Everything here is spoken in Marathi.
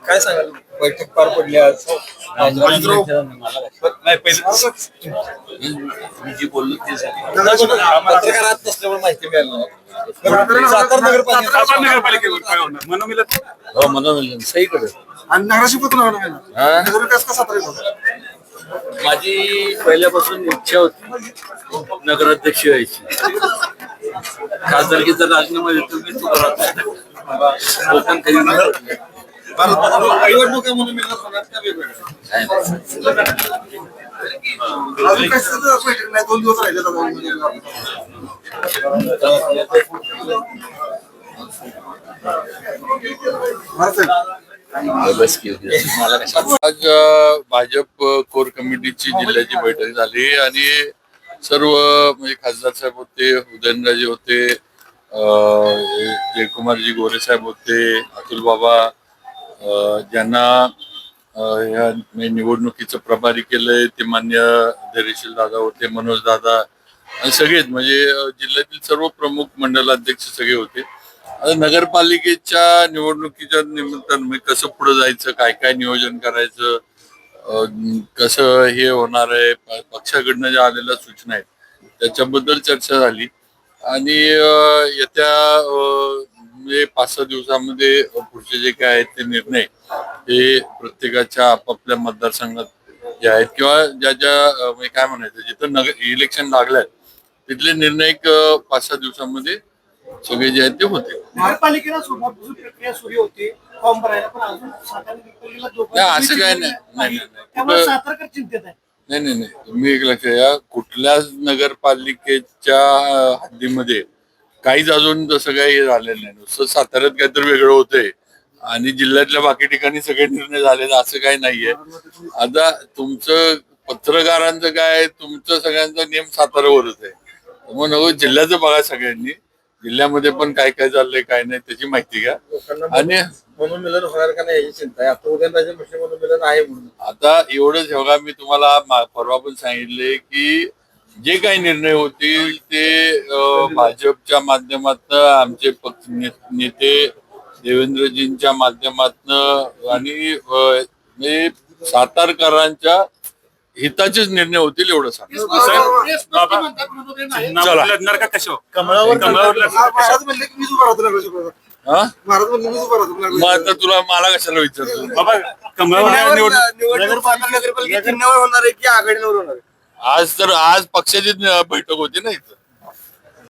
काय सांगाल बैठक पार पडली आज नाही मी जी बोललो ते पत्रकारात नसल्यामुळे माहिती मिळाली सातारा नगरपालिकेवर काय होणार मनोमिलन हो मनोरंजन सहीकडे आणि नगराशी नगरविकास कसा माझी पहिल्यापासून इच्छा होती नगराध्यक्ष व्हायची खासदारकीचा राजीनामा देतो मी कोकण कधी निवडणुका म्हणून मिळणार होणार का वेगवेगळ्या अजून बैठक नाही 2 दिवस राहिले आज भाजप कोर कमिटीची जिल्ह्याची बैठक झाली आणि सर्व म्हणजे खासदार साहेब होते, उदयनराजे होते, जयकुमारजी गोरे साहेब होते, अतुल बाबा ज्यांना या निवडणुकीचं प्रभारी केलंय ते मान्य धैर्यशील दादा होते, मनोज दादा आणि सगळेच म्हणजे जिल्ह्यातील सर्व प्रमुख मंडलाध्यक्ष सगळे होते. आता नगरपालिकेच्या निवडणुकीच्या निमित्तानं कसं पुढे जायचं, काय काय नियोजन करायचं, कसं हे होणार आहे, पक्षाकडनं ज्या आलेल्या सूचना आहेत त्याच्याबद्दल चर्चा झाली आणि येत्या 5-6 दिवसामध्ये पुढचे जे काय आहेत ते निर्णय हे प्रत्येकाच्या आपापल्या मतदारसंघात जे आहेत किंवा ज्या ज्या काय म्हणायचं जिथं इलेक्शन लागलंय तिथले निर्णय 5-6 दिवसामध्ये सगळे जे आहेत ते होते. महापालिकेला सोमवारपासून प्रक्रिया सुरू होती फॉर्म भरायला पण अजून असं काय नाही त्यामुळे सातारकर चिंतेत आहे. नाही तुम्ही एक लक्ष द्या कुठल्याच नगरपालिकेच्या हद्दीमध्ये काहीच अजून तसं काही झालेलं नाही. नुसतं साताऱ्यात काहीतरी वेगळं होतंय आणि जिल्ह्यातल्या बाकी ठिकाणी सगळे निर्णय झालेले असं काही नाहीये. आता तुमचं पत्रकारांचं काय तुमचं सगळ्यांचा नियम साताऱ्यावरच आहे. मग नको जिल्ह्याचं बघा सगळ्यांनी जिल्ह्यामध्ये पण काय काय चाललंय काय नाही त्याची माहिती घ्या. आणि मनोमिलन होणार का नाही याची चिंता आहे. आता उदयनराजे म्हटले मनोमिलन आहे म्हणून आता एवढंच बघा मी तुम्हाला परवा पण सांगितले की जे काही निर्णय होतील ते भाजपच्या माध्यमातून आमचे पक्ष नेते देवेंद्रजींच्या माध्यमातून आणि सातारकरांच्या हिताचेच निर्णय होतील एवढं सांग. मग आता तुला मला कशाला विचारतो नगरपालिका होणार आहे की आघाडीवर होणार आहे? आज पक्षाची बैठक होती ना इथं.